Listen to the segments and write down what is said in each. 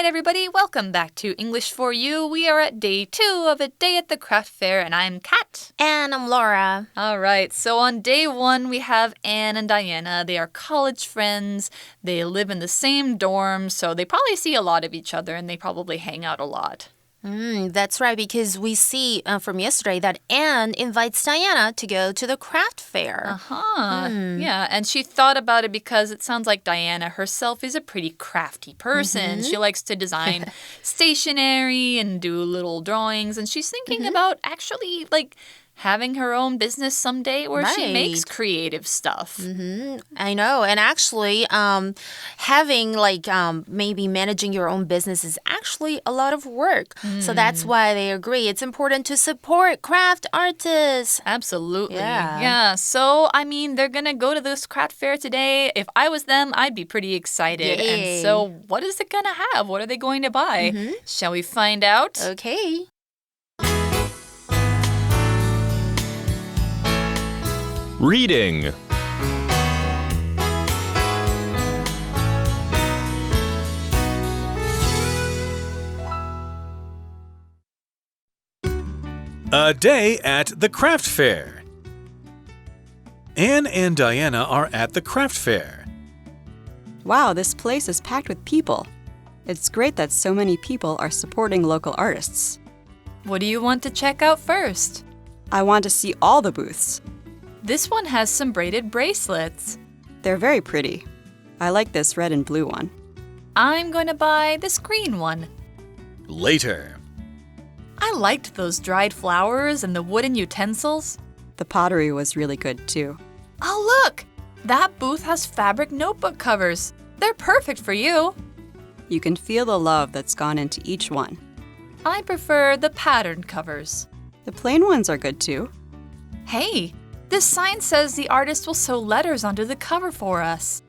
right, everybody, welcome back to English for You. We are at day 2 of a day at the craft fair, and I'm Kat. And I'm Laura. All right, so on day 1, we have Anne and Diana. They are college friends. They live in the same dorm, so they probably see a lot of each other, and they probably hang out a lot. That's right, because we see from yesterday that Anne invites Diana to go to the craft fair. Yeah, and she thought about it because it sounds like Diana herself is a pretty crafty person. She likes to design stationery and do little drawings, and she's thinking about actually, having her own business someday where she makes creative stuff. I know. And actually, having maybe managing your own business is actually a lot of work. So that's why they agree. It's important to support craft artists. Absolutely. Yeah. So, they're going to go to this craft fair today. If I was them, I'd be pretty excited. Yay. And so, what is it going to have? What are they going to buy? Shall we find out? Okay. Reading. A day at the craft fair. Anne and Diana are at the craft fair. Wow, this place is packed with people. It's great that so many people are supporting local artists. What do you want to check out first? I want to see all the booths. This one has some braided bracelets. They're very pretty. I like this red and blue one. I'm going to buy this green one. Later. I liked those dried flowers and the wooden utensils. The pottery was really good too. Oh, look! That booth has fabric notebook covers. They're perfect for you. You can feel the love that's gone into each one. I prefer the patterned covers. The plain ones are good too. Hey! This sign says the artist will sew letters onto the cover for us.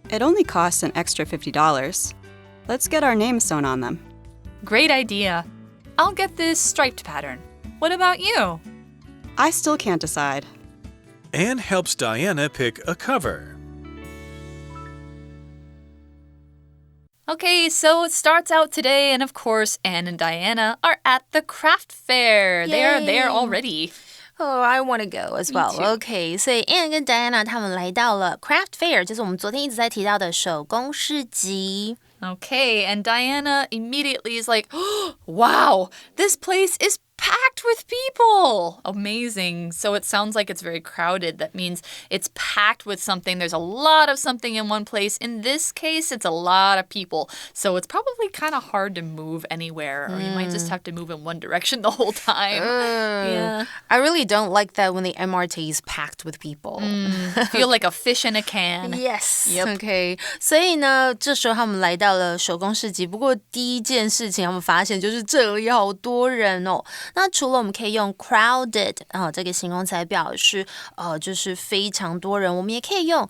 It only costs an extra $50. Let's get our names sewn on them. Great idea. I'll get this striped pattern. What about you? I still can't decide. Anne helps Diana pick a cover. Okay, so it starts out today, and of course, Anne and Diana are at the craft fair. They are there already. Oh, I want to go as well. Me too. Okay, 所以 Anne 跟 Diana 他们来到了 craft fair， 就是我们昨天一直在提到的手工市集。Okay, and Diana immediately is like, oh, wow, this place is packed with people. Amazing. So it sounds like it's very crowded. That means it's packed with something. There's a lot of something in one place. In this case, it's a lot of people. So it's probably kind of hard to move anywhere, or you might just have to move in one direction the whole time. Yeah. I really don't like that when the MRT is packed with people. Feel like a fish in a can. Yes. Yep. Okay. 所以呢，这时候他们来到了手工市集。不过第一件事情他们发现就是这里好多人哦。那除了我们可以用 crowded 这个形容词来表示就是非常多人，我们也可以用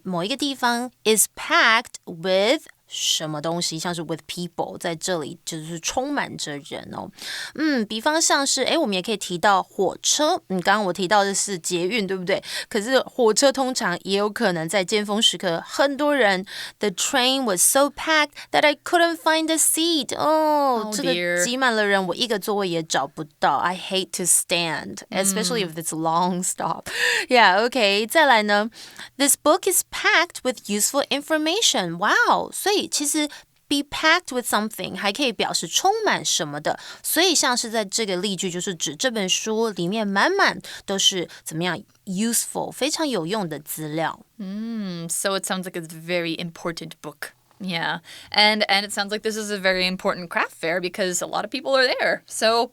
某一个地方 is packed with 什么东西，像是 with people 在这里就是充满着人哦。比方像是我们也可以提到火车，刚刚我提到的是捷运，对不对？可是火车通常也有可能在尖峰时刻很多人。The train was so packed that I couldn't find a seat. 这个挤满了人，我一个座位也找不到。I hate to stand, especially if it's a long stop. Yeah, okay. 再来呢 ，This book is packed with useful information. Wow, 所以其实 be packed with something 还可以表示充满什么的，所以像是在这个例句就是指这本书里面满满都是怎么样 useful 非常有用的资料。So it sounds like it's a very important book. Yeah, and it sounds like this is a very important craft fair because a lot of people are there. So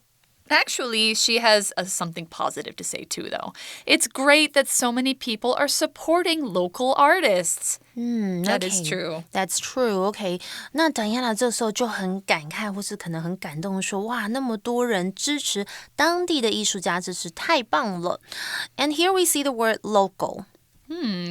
actually, she has something positive to say too, though. It's great that so many people are supporting local artists. That is true. That's true. Okay. 那 Diana 这时候就很感慨，或是可能很感动说，哇，那么多人支持当地的艺术家，真是太棒了。And here we see the word local.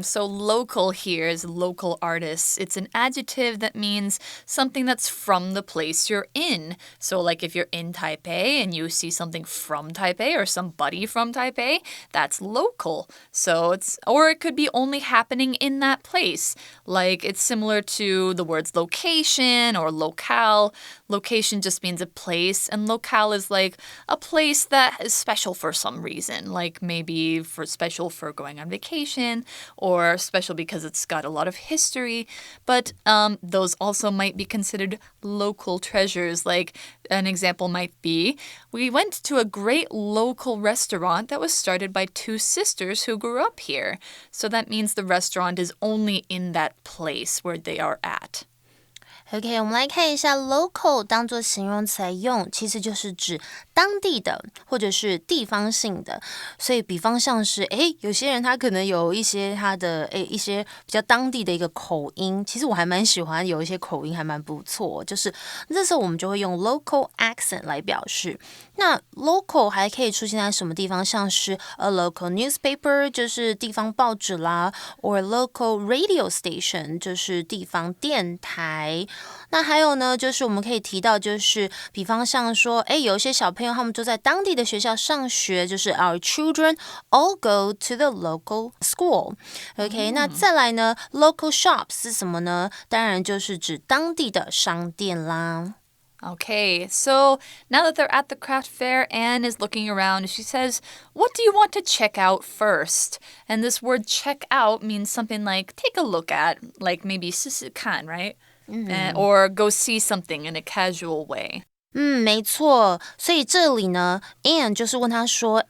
So local here is local artists. It's an adjective that means something that's from the place you're in. So like if you're in Taipei and you see something from Taipei or somebody from Taipei, that's local. So or it could be only happening in that place. Like it's similar to the words location or locale. Location just means a place, and locale is like a place that is special for some reason, like maybe special for going on vacation or special because it's got a lot of history. But those also might be considered local treasures. Like an example might be, we went to a great local restaurant that was started by two sisters who grew up here. So that means the restaurant is only in that place where they are at. OK， 我们来看一下 local 当做形容词来用，其实就是指当地的或者是地方性的。所以比方像是有些人他可能有一些他的一些比较当地的一个口音，其实我还蛮喜欢有一些口音还蛮不错，就是这时候我们就会用 local accent 来表示。那 local 还可以出现在什么地方？像是 a local newspaper 就是地方报纸啦 or local radio station 就是地方电台。那还有呢，就是我们可以提到，就是比方像说，有一些小朋友他们就在当地的学校上学，就是 our children all go to the local school。OK， 那再来呢 ，local shops 是什么呢？当然就是指当地的商店啦。Okay, so now that they're at the craft fair, Anne is looking around. She says, what do you want to check out first? And this word check out means something like take a look at, like maybe 试试看, right? Or go see something in a casual way. 没错，所以这里呢 Anne 就是问他说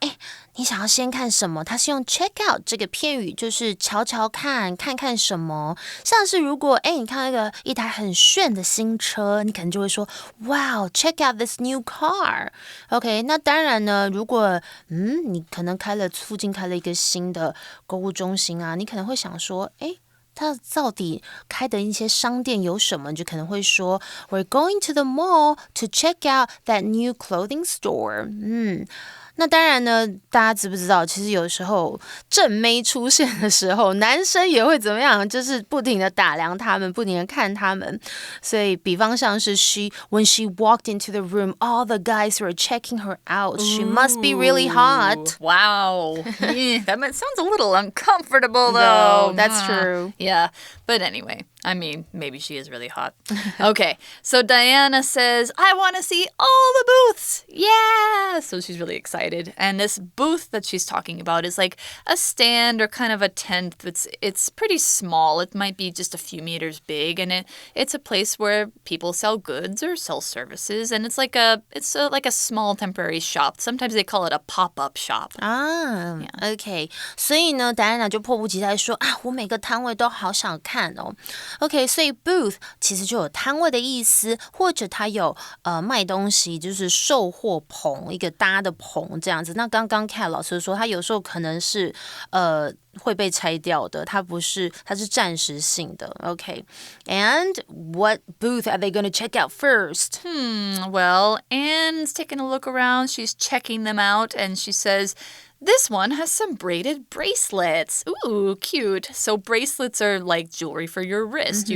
你想要先看什么？他是用 check out 这个片语，就是瞧瞧看，看看什么。像是如果你看到一台很炫的新车，你可能就会说 Wow, check out this new car. OK， 那当然呢，如果你可能附近开了一个新的购物中心啊，你可能会想说它到底开的一些商店有什么？你就可能会说 We're going to the mall to check out that new clothing store. 那当然呢，大家知不知道，其实有时候正妹出现的时候，男生也会怎么样？就是不停的打量他们，不停的看他们。所以，比方像是 when she walked into the room, all the guys were checking her out. She must be really hot. Wow. That sounds a little uncomfortable, though. No, that's true. Yeah, but anyway. I mean, maybe she is really hot. Okay, so Diana says, I want to see all the booths. Yeah! So she's really excited. And this booth that she's talking about is like a stand or kind of a tent. It's pretty small. It might be just a few meters big. And it's a place where people sell goods or sell services. And it's like a small temporary shop. Sometimes they call it a pop-up shop. OK. 所以呢 Diana 就迫不及待说我每个摊位都好想看哦。OK， 所以 booth 其实就有摊位的意思，或者它有卖东西，就是售货棚，一个搭的棚这样子。那刚刚 Kat 老师说，它有时候可能是会被拆掉的，它是暂时性的。OK，and what booth are they going to check out first? Well, Anne's taking a look around. She's checking them out, and she says, this one has some braided bracelets. Ooh, cute. So bracelets are like jewelry for your wrist.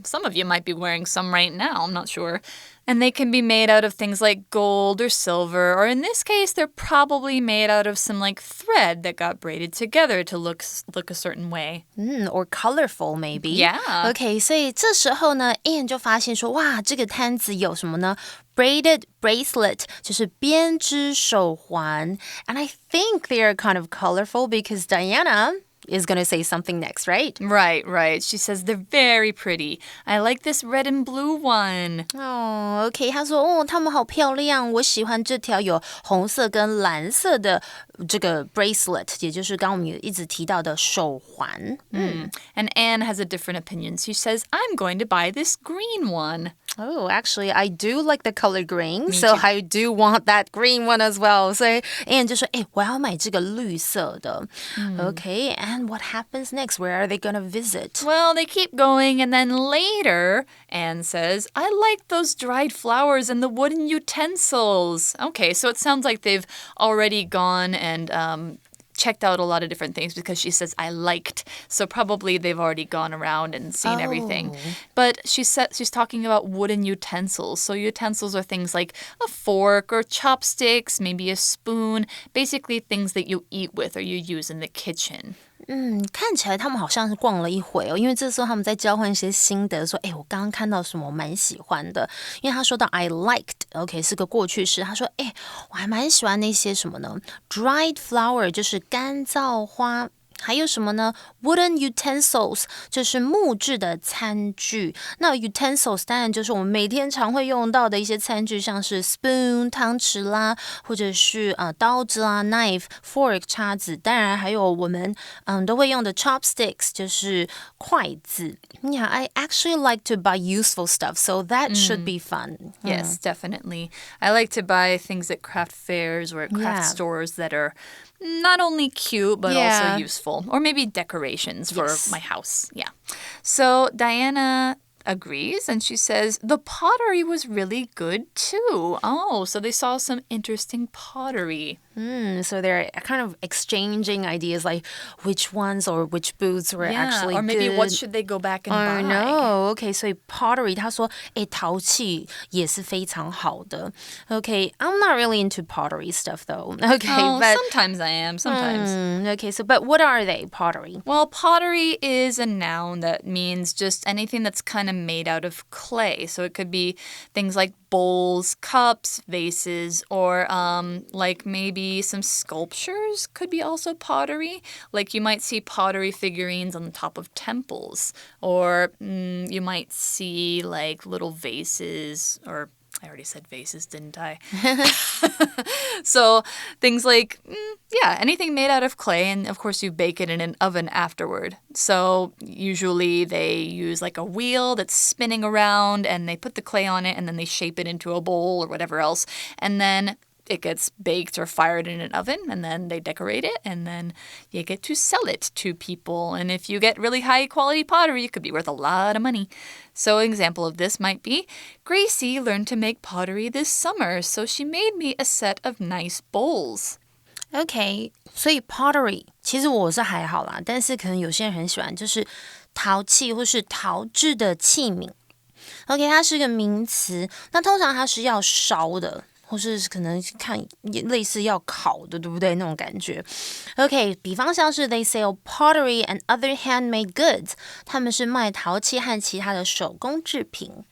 Some of you might be wearing some right now. I'm not sure. And they can be made out of things like gold or silver, or in this case, they're probably made out of some like thread that got braided together to look a certain way. Or colorful, maybe. Yeah. OK， 所以这时候呢 Anne 就发现说，哇，这个摊子有什么呢？Braided bracelet 就是编织手环 and I think they are kind of colorful because Diana is going to say something next, right? Right. She says they're very pretty. I like this red and blue one. OK， 他说他们好漂亮，我喜欢这条有红色跟蓝色的这个 bracelet， 也就是刚刚我们一直提到的手环。And Anne has a different opinion. She says, I'm going to buy this green one. Oh, actually, I do like the color green, Me so too. I do want that green one as well. 所以 Anne 就说，我要买这个绿色的。Okay, and what happens next? Where are they going to visit? Well, they keep going, and then later, Anne says, I like those dried flowers and the wooden utensils. Okay, so it sounds like they've already gone and checked out a lot of different things because she says I liked. So probably they've already gone around and seen everything. But she's talking about wooden utensils. So utensils are things like a fork or chopsticks, maybe a spoon, basically things that you eat with or you use in the kitchen. 看起来他们好像是逛了一回哦，因为这时候他们在交换一些心得，说，我刚刚看到什么我蛮喜欢的，因为他说到 I liked，OK， 是个过去式，他说，我还蛮喜欢那些什么呢 ？Dried flower 就是干燥花。还有什么呢 ？Wooden utensils 就是木质的餐具。那 utensils 当然就是我们每天常会用到的一些餐具，像是 spoon 汤匙啦，或者是刀子啦 knife fork 叉子。当然还有我们都会用的 chopsticks 就是筷子。Yeah, I actually like to buy useful stuff, so that should be fun. Yes, definitely. I like to buy things at craft fairs or at craft stores that are not only cute, but also useful. Or maybe decorations for my house. Yeah. So Diana agrees and she says the pottery was really good too. Oh, so they saw some interesting pottery. So they're kind of exchanging ideas like which ones or which booths were actually or maybe good. what should they go back and buy? No, okay, 所以 pottery 他说陶器也是非常好的。Okay, I'm not really into pottery stuff though. Okay, but sometimes I am, sometimes. Okay, so but what are they, pottery? Well, pottery is a noun that means just anything that's kind of made out of clay. So it could be things like bowls, cups, vases, or like maybe some sculptures could be also pottery. Like you might see pottery figurines on the top of temples, or you might see like little vases, or I already said vases, didn't I? So things like, anything made out of clay, and of course you bake it in an oven afterward. So usually they use like a wheel that's spinning around and they put the clay on it and then they shape it into a bowl or whatever else. And then it gets baked or fired in an oven, and then they decorate it, and then you get to sell it to people. And if you get really high quality pottery, it could be worth a lot of money. So an example of this might be, Gracie learned to make pottery this summer, so she made me a set of nice bowls. Okay, 所以 pottery 其实我是还好啦，但是可能有些人很喜欢，就是陶器或是陶制的器皿。OK， 它是个名词，那通常它是要烧的。或是可能看类似要烤的，对不对？那种感觉。OK， 比方像是 they sell pottery and other handmade goods， 他们是卖陶器和其他的手工制品。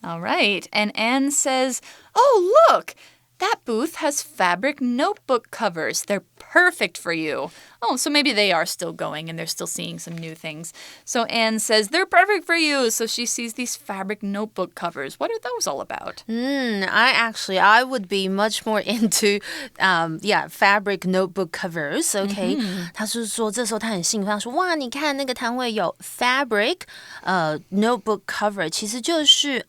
All right, and Anne says, "Oh, look! That booth has fabric notebook covers. They're perfect for you." Oh, so maybe they are still going and they're still seeing some new things. So Anne says, they're perfect for you. So she sees these fabric notebook covers. What are those all about? I would be much more into, fabric notebook covers. Okay. 他是说这时候他很兴奋，他说哇，你看那个摊位有 fabric notebook cover， 其实就是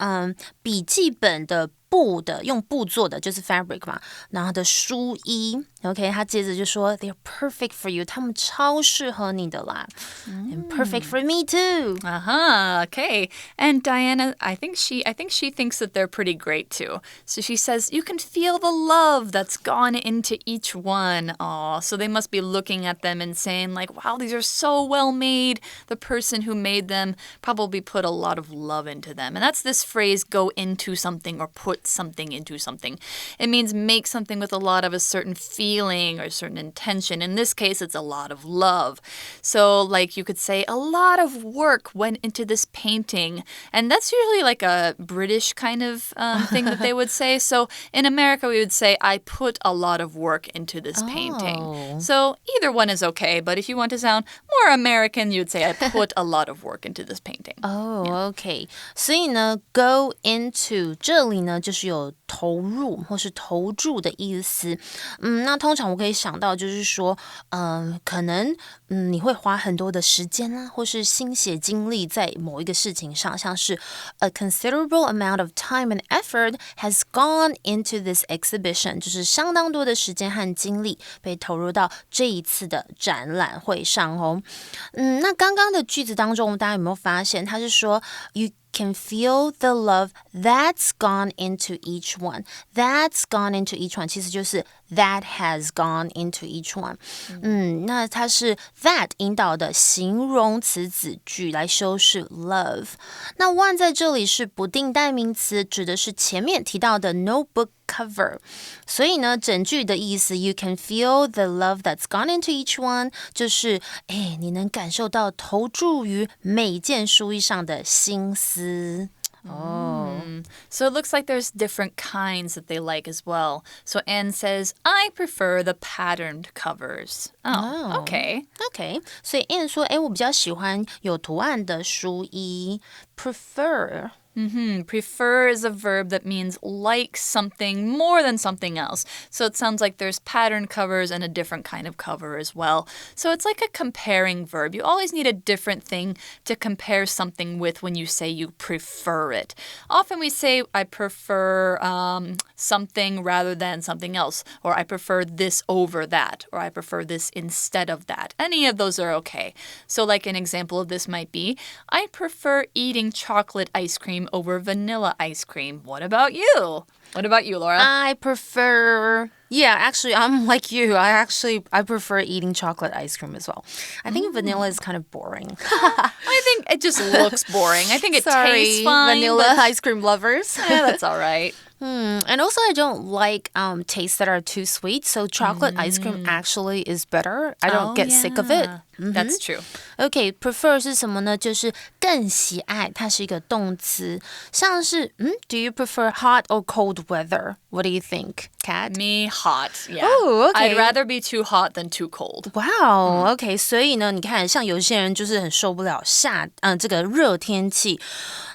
笔记本的布的，用布做的，就是 fabric 嘛，然后的书衣。OK， 他接着就说 they're perfect for you， 他们超适合你的啦。And perfect for me too. Okay. And Diana, I think she thinks that they're pretty great too. So she says you can feel the love that's gone into each one. Aw, so they must be looking at them and saying like, wow, these are so well made. The person who made them probably put a lot of love into them. And that's this phrase, go into something or put something into something. It means make something with a lot of a certain feeling or a certain intention. In this case, it's a lot of love. So like you could say a lot of work went into this painting. And that's usually like a British kind of thing that they would say. So in America, we would say, I put a lot of work into this painting. So either one is okay. But if you want to sound more American, you would say, I put a lot of work into this painting. Okay. 所以呢 go into 这里呢就是有投入或是投注的意思。那通常我可以想到就是说可能你会花很多的时间啦，或是心血精力在某一个事情上，像是 a considerable amount of time and effort has gone into this exhibition， 就是相当多的时间和精力被投入到这一次的展览会上哦。那刚刚的句子当中，大家有没有发现它是说 you can feel the love that's gone into each one. That's gone into each one 其实就是 that has gone into each one. 那它是 that 引导的形容词子句来修饰 love. 那 one 在这里是不定代名词，指的是前面提到的 notebook cover. 所以呢，整句的意思 You can feel the love that's gone into each one 就是你能感受到投注于每件书衣上的心思。So it looks like there's different kinds that they like as well. So Anne says, I prefer the patterned covers. Oh, okay. Okay. 所以 Anne 说，我比较喜欢有图案的书衣。Prefer. Prefer is a verb that means like something more than something else. So it sounds like there's pattern covers and a different kind of cover as well. So it's like a comparing verb. You always need a different thing to compare something with when you say you prefer it. Often we say, I prefer something rather than something else. Or I prefer this over that. Or I prefer this instead of that. Any of those are okay. So like an example of this might be, I prefer eating chocolate ice cream over vanilla ice cream. What about you? What about you, Laura? I prefer... Yeah, actually, I'm like you. I prefer eating chocolate ice cream as well. I think vanilla is kind of boring. I think it just looks boring. I think it tastes fine. Vanilla ice cream lovers. Yeah, that's all right. And also, I don't like tastes that are too sweet. So chocolate ice cream actually is better. I don't get sick of it. That's true. Okay, prefer 是什么呢？就是更喜爱，它是一个动词，像是Do you prefer hot or cold weather? What do you think, Kat? Me, hot. Yeah. Oh, okay. I'd rather be too hot than too cold. Wow, OK. 所以呢，你看，像有些人就是很受不了这个热天气。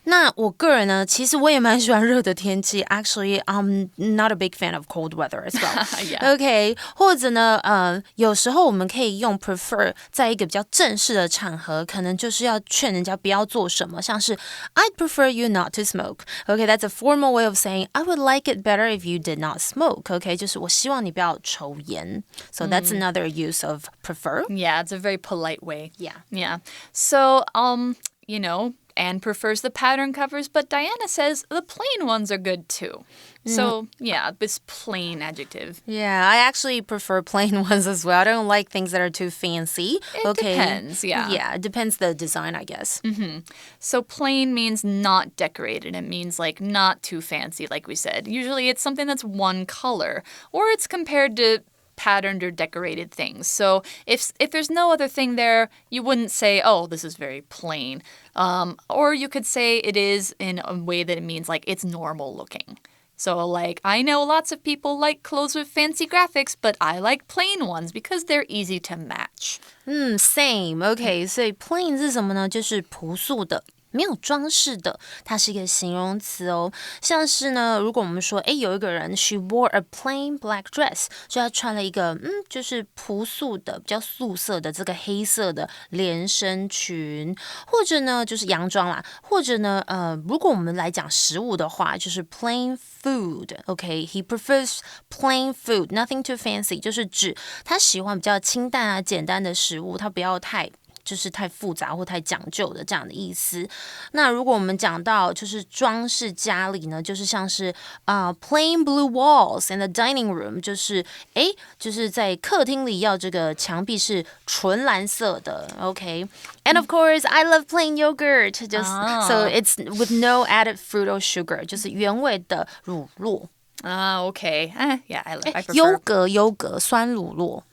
那我个人呢，其实我也蛮喜欢热的天气。Actually, I'm not a big fan of cold weather as well. Yeah. OK， 或者呢，有时候我们可以用 prefer 在一个比较正式的场合，可能就是要劝人家不要做什么，像是 I'd prefer you not to smoke. OK, that's a formal way of saying I would like it better if you did not smoke. OK, 就是我希望你不要抽烟。So that's another use of prefer. Yeah, it's a very polite way. Yeah. Yeah. So, you know, Anne prefers the pattern covers, but Diana says the plain ones are good too. So, yeah, this plain adjective. Yeah, I actually prefer plain ones as well. I don't like things that are too fancy. It depends, yeah. Yeah, it depends the design, I guess. So plain means not decorated. It means like not too fancy, like we said. Usually it's something that's one color, or it's compared to patterned or decorated things. So if there's no other thing there, you wouldn't say, oh, this is very plain. Or you could say it is in a way that it means like it's normal looking. So like, I know lots of people like clothes with fancy graphics, but I like plain ones because they're easy to match. Same. OK, 所以 plain 是什么呢？就是朴素的。没有装饰的，它是一个形容词哦。像是呢，如果我们说，有一个人 she wore a plain black dress， 就她穿了一个就是朴素的、比较素色的这个黑色的连身裙，或者呢就是洋装啦，或者呢如果我们来讲食物的话，就是 plain food。OK, he prefers plain food, nothing too fancy， 就是指他喜欢比较清淡啊、简单的食物，他不要太复杂或太讲究的这样的意思。那如果我们讲到就是装饰家里呢，就是像是plain blue walls in the dining room， 就是在客厅里要这个墙壁是纯蓝色的。OK, and of course I love plain yogurt, so it's with no added fruit or sugar， 就是原味的乳酪。Okay. Yeah, I prefer. 优格酸乳酪。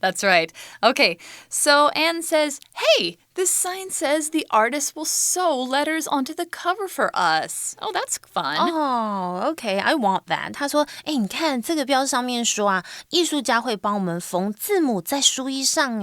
That's right. Okay, so Anne says, hey, this sign says the artist will sew letters onto the cover for us. Oh, that's fun. Oh, okay, I want that. 他说，你看这个标上面说啊，艺术家会帮我们缝字母在书衣上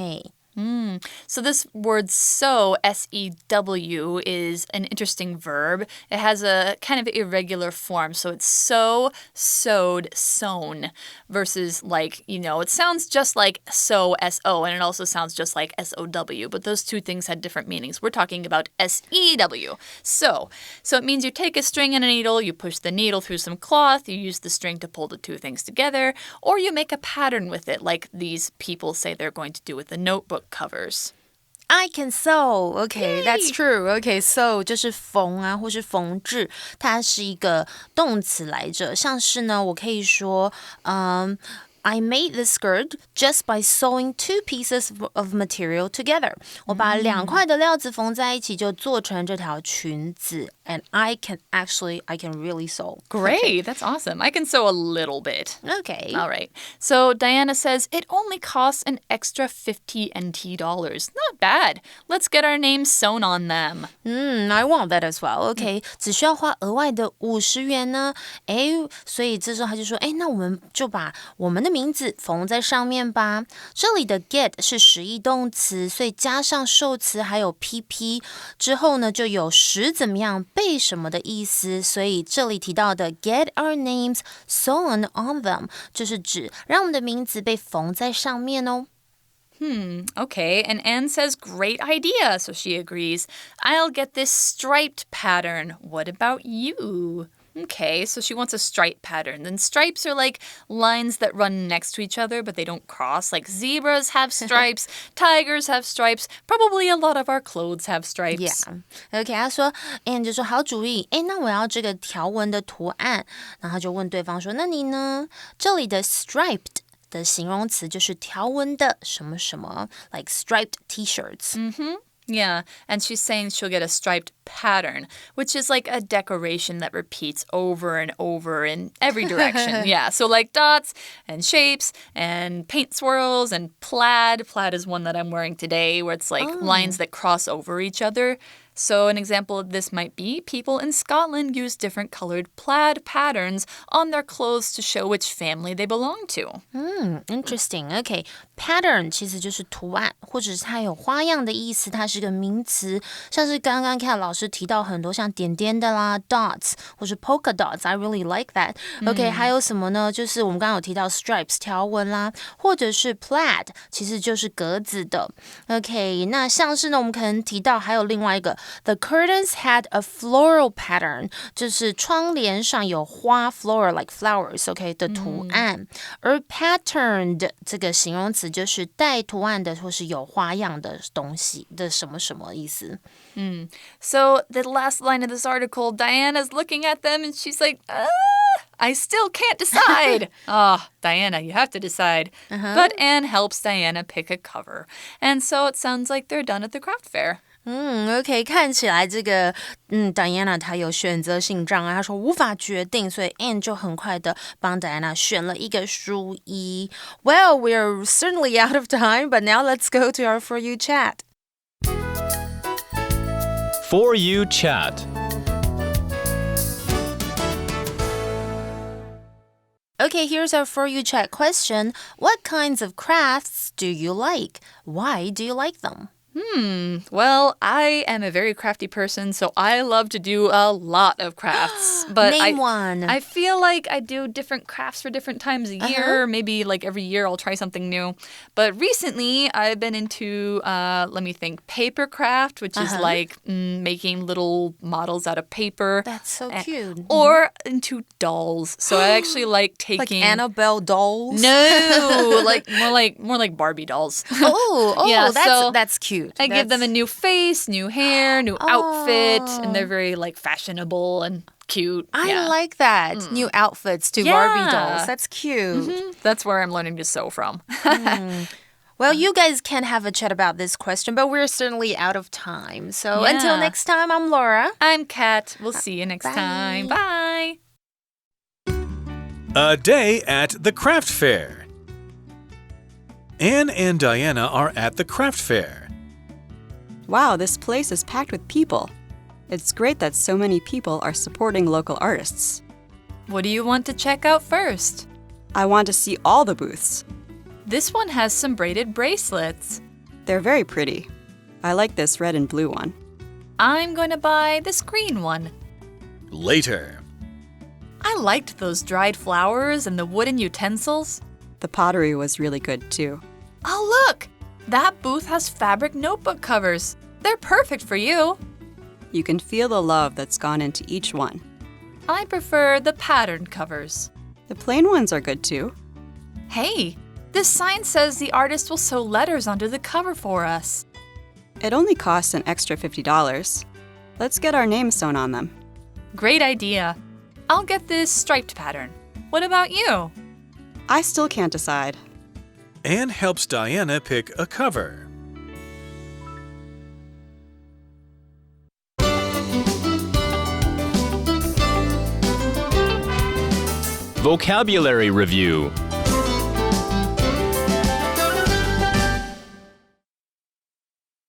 ，So this word sew, S-E-W, is an interesting verb. It has a kind of irregular form. So it's sew, sewed, sewn, versus like, it sounds just like sew, S-O, and it also sounds just like S-O-W. But those two things had different meanings. We're talking about S-E-W, sew. So it means you take a string and a needle, you push the needle through some cloth, you use the string to pull the two things together, or you make a pattern with it, like these people say they're going to do with the notebook covers. I can sew. Okay, that's true. Okay, sew 就是缝啊，或是缝制，它是一个动词来着。像是呢，我可以说I made this skirt just by sewing 2 pieces of material together. 我把2块的料子缝在一起，就做成这条裙子。And I can really sew. Great, Okay. that's awesome. I can sew a little bit. Okay. All right. So Diana says it only costs an extra $50 NT. Not bad. Let's get our names sewn on them. I want that as well. Okay, 只需要花额外的50元呢。所以这时候他就说，那我们就把我们的名字缝在上面吧。这里的 get 是实义动词，所以加上受词还有 PP 之后呢，就有使怎么样被什么的意思。所以这里提到的 get our names sewn on them 就是指让我们的名字被缝在上面哦。Okay, and Anne says, great idea, so she agrees. I'll get this striped pattern. What about you? Okay, so she wants a stripe pattern. And stripes are like lines that run next to each other, but they don't cross. Like zebras have stripes, tigers have stripes. Probably a lot of our clothes have stripes. Yeah. OK, 他说 Anne 就说好主意，那我要这个条纹的图案。然后他就问对方说，那你呢？这里的 striped的形容词就是条纹的什么什么 like striped t-shirts. Yeah, and she's saying she'll get a striped pattern, which is like a decoration that repeats over and over in every direction. Yeah, so like dots and shapes and paint swirls and plaid. Plaid is one that I'm wearing today, where it's like lines that cross over each other. So an example of this might be people in Scotland use different colored plaid patterns on their clothes to show which family they belong to. Interesting. OK, pattern 其实就是图案，或者是它有花样的意思，它是个名词。像是刚刚看老师提到很多像点点的啦 dots 或是 polka dots. I really like that. OK, 还有什么呢？就是我们刚刚有提到 stripes 条纹啦，或者是 plaid 其实就是格子的。OK, 那像是呢我们可能提到还有另外一个The curtains had a floral pattern. 就是窗帘上有花 floral like flowers, OK 的图案。而 patterned 这个形容词就是带图案的或是有花样的东西的什么什么意思。So the last line of this article, Diana's looking at them and she's like, I still can't decide. Diana, you have to decide. But Anne helps Diana pick a cover. And so it sounds like they're done at the craft fair. OK, 看起来这个Diana 她有选择性障碍，她说无法决定，所以 Anne 就很快的帮 Diana 选了一个书衣。Well, we're certainly out of time, but now let's go to our For You chat. For You chat. Okay, here's our For You chat question. What kinds of crafts do you like? Why do you like them? Well, I am a very crafty person, so I love to do a lot of crafts. But Name one. I feel like I do different crafts for different times a year. Maybe like every year I'll try something new. But recently I've been into, let me think, paper craft, which is like making little models out of paper. That's so cute. Or into dolls. So I actually like taking... Like Annabelle dolls? No, more like Barbie dolls. Yeah, so that's cute. I give them a new face, new hair, new outfit, and they're very like fashionable and cute. I like that. New outfits to Barbie dolls. That's cute. That's where I'm learning to sew from. Well, you guys can have a chat about this question, but we're certainly out of time. So until next time, I'm Laura. I'm Kat. We'll see you next time. Bye. A day at the craft fair. Anne and Diana are at the craft fair. Wow, this place is packed with people. It's great that so many people are supporting local artists. What do you want to check out first? I want to see all the booths. This one has some braided bracelets. They're very pretty. I like this red and blue one. I'm going to buy this green one. Later. I liked those dried flowers and the wooden utensils. The pottery was really good too. Oh, look! That booth has fabric notebook covers. They're perfect for you. You can feel the love that's gone into each one. I prefer the pattern covers. The plain ones are good too. Hey, this sign says the artist will sew letters onto the cover for us. It only costs an extra $50. Let's get our names sewn on them. Great idea. I'll get this striped pattern. What about you? I still can't decide. Anne helps Diana pick a cover. Vocabulary Review.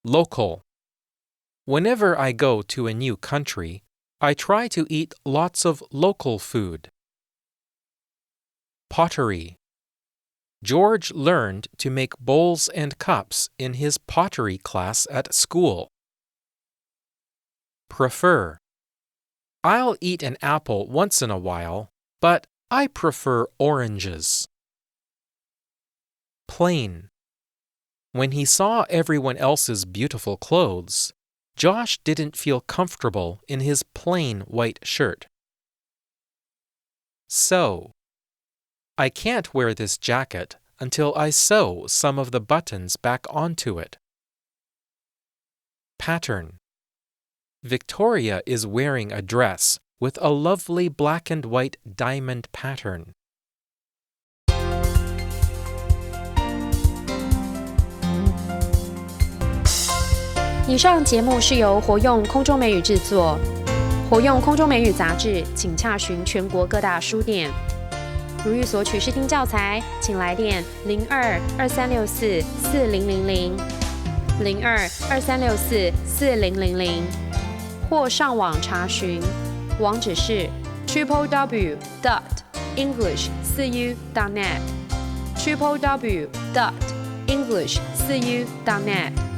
Local. Whenever I go to a new country, I try to eat lots of local food. Pottery. George learned to make bowls and cups in his pottery class at school. Prefer. I'll eat an apple once in a while, but I prefer oranges. Plain. When he saw everyone else's beautiful clothes, Josh didn't feel comfortable in his plain white shirt. Sew. I can't wear this jacket until I sew some of the buttons back onto it. Pattern. Victoria is wearing a dress with a lovely black and white diamond pattern. 以上节目是由活用空中美语制作，活用空中美语杂志，请洽询全国各大书店。如欲索取试听教材，请来电02-2364-4000 02-2364-4000，或上网查询，网址是 www.english4u.net www.english4u.net